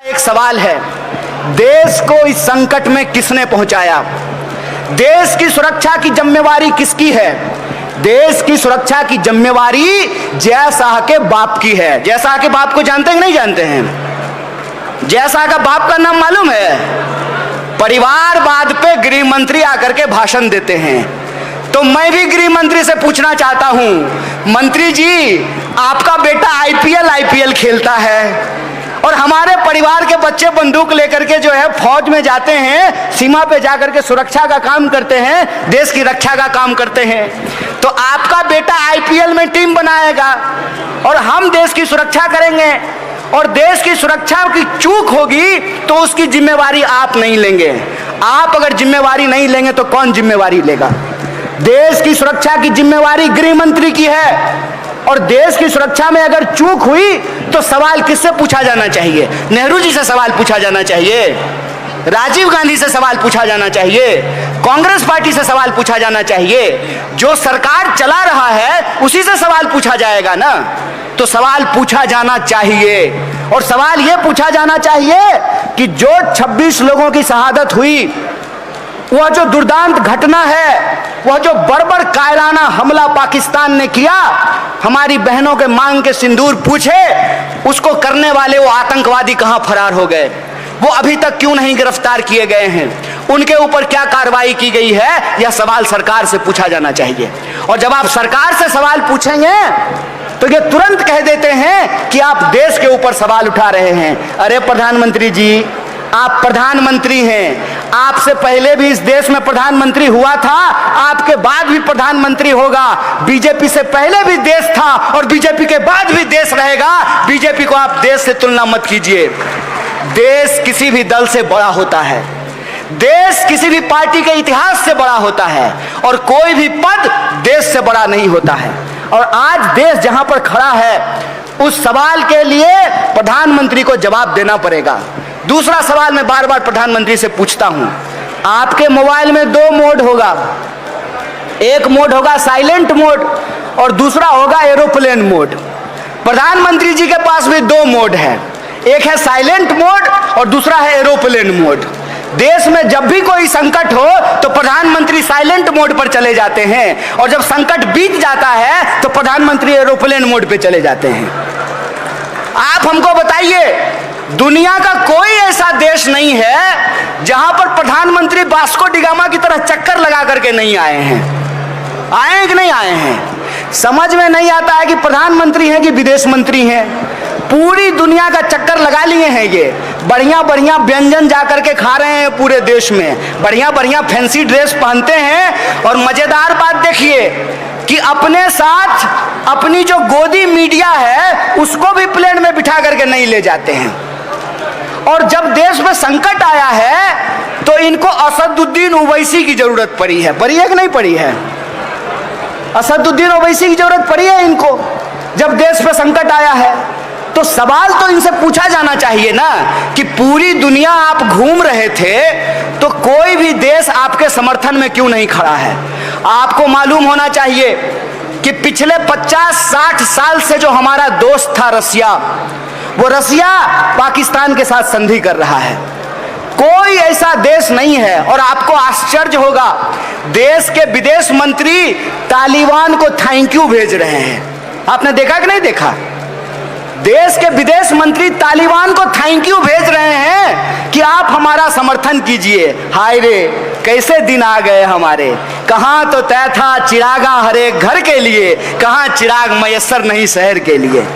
एक सवाल है, देश को इस संकट में किसने पहुंचाया? देश की सुरक्षा की जिम्मेवारी किसकी है? देश की सुरक्षा की जिम्मेवारी जय शाह के बाप की है। जय शाह के बाप को जानते हैं कि नहीं जानते हैं? जय शाह का बाप का नाम मालूम है? परिवारवाद पे गृह मंत्री आकर के भाषण देते हैं। तो मैं भी गृह मंत्री से पूछना चाहता हूं, मंत्री जी आपका बेटा आईपीएल खेलता है और हमारे परिवार के बच्चे बंदूक लेकर के जो है फौज में जाते हैं, सीमा पे जाकर के सुरक्षा का काम करते हैं, देश की रक्षा का काम करते हैं। तो आपका बेटा आईपीएल में टीम बनाएगा और हम देश की सुरक्षा करेंगे, और देश की सुरक्षा की चूक होगी तो उसकी जिम्मेवारी आप नहीं लेंगे। आप अगर जिम्मेवारी नहीं लेंगे तो कौन जिम्मेवारी लेगा? देश की सुरक्षा की जिम्मेवारी गृह मंत्री की है, और देश की सुरक्षा में अगर चूक हुई तो सवाल किससे पूछा जाना चाहिए? नेहरू जी से सवाल पूछा जाना चाहिए, राजीव गांधी से सवाल पूछा जाना चाहिए, कांग्रेस पार्टी से सवाल पूछा जाना चाहिए। जो सरकार चला रहा है उसी से सवाल पूछा जाएगा ना। तो सवाल पूछा जाना चाहिए, और सवाल यह पूछा जाना चाहिए कि जो 26 लोगों की शहादत हुई, वह जो दुर्दांत घटना है, वह जो बर्बर कायराना हमला पाकिस्तान ने किया, हमारी बहनों के मांग के सिंदूर पूछे, उसको करने वाले वो आतंकवादी कहां फरार हो गए? वो अभी तक क्यों नहीं गिरफ्तार किए गए हैं? उनके ऊपर क्या कार्रवाई की गई है? यह सवाल सरकार से पूछा जाना चाहिए। और जब आप सरकार से सवाल पूछेंगे तो ये तुरंत कह देते हैं कि आप देश के ऊपर सवाल उठा रहे हैं। अरे प्रधानमंत्री जी, आप प्रधानमंत्री हैं, आपसे पहले भी इस देश में प्रधानमंत्री हुआ था, आपके बाद भी प्रधानमंत्री होगा। बीजेपी से पहले भी देश था और बीजेपी के बाद भी देश रहेगा। बीजेपी को आप देश से तुलना मत कीजिए। देश किसी भी दल से बड़ा होता है, देश किसी भी पार्टी के इतिहास से बड़ा होता है, और कोई भी पद देश से बड़ा नहीं होता है। और आज देश जहां पर खड़ा है, उस सवाल के लिए प्रधानमंत्री को जवाब देना पड़ेगा। दूसरा सवाल मैं बार बार प्रधानमंत्री से पूछता हूं, आपके मोबाइल में 2 मोड होगा, एक मोड होगा साइलेंट मोड और दूसरा होगा एरोप्लेन मोड। प्रधानमंत्री जी के पास भी 2 मोड है, एक है साइलेंट मोड और दूसरा है एरोप्लेन मोड। देश में जब भी कोई संकट हो तो प्रधानमंत्री साइलेंट मोड पर चले जाते हैं, और जब संकट बीत जाता है तो प्रधानमंत्री एरोप्लेन मोड पे चले जाते हैं। आप हमको बताइए, दुनिया का कोई ऐसा देश नहीं है जहां पर प्रधानमंत्री वास्को डी गामा की तरह चक्कर लगा करके नहीं आए हैं। आए हैं कि नहीं आए हैं? समझ में नहीं आता है कि प्रधानमंत्री हैं कि विदेश मंत्री हैं। पूरी दुनिया का चक्कर लगा लिए हैं। ये बढ़िया बढ़िया व्यंजन जा करके खा रहे हैं पूरे देश में, बढ़िया बढ़िया फैंसी ड्रेस पहनते हैं, और मजेदार बात देखिए कि अपने साथ अपनी जो गोदी मीडिया है उसको भी प्लेन में बिठा करके नहीं ले जाते हैं। और जब देश में संकट आया है तो इनको असदुद्दीन ओवैसी की जरूरत पड़ी है। पड़ी है कि नहीं पड़ी है? असदुद्दीन ओवैसी की जरूरत पड़ी है इनको जब देश में संकट आया है। तो सवाल तो इनसे पूछा जाना चाहिए ना कि पूरी दुनिया आप घूम रहे थे तो कोई भी देश आपके समर्थन में क्यों नहीं खड़ा है? आपको मालूम होना चाहिए कि पिछले 50-60 साल से जो हमारा दोस्त था रसिया, वो रसिया पाकिस्तान के साथ संधि कर रहा है। कोई ऐसा देश नहीं है, और आपको आश्चर्य होगा, देश के विदेश मंत्री तालिबान को थैंक यू भेज रहे हैं। आपने देखा कि नहीं देखा? देश के विदेश मंत्री तालिबान को थैंक यू भेज रहे हैं कि आप हमारा समर्थन कीजिए। हाय रे, कैसे दिन आ गए हमारे। कहां तो तय था चिरागा हर एक घर के लिए, कहां चिराग मयस्सर नहीं शहर के लिए।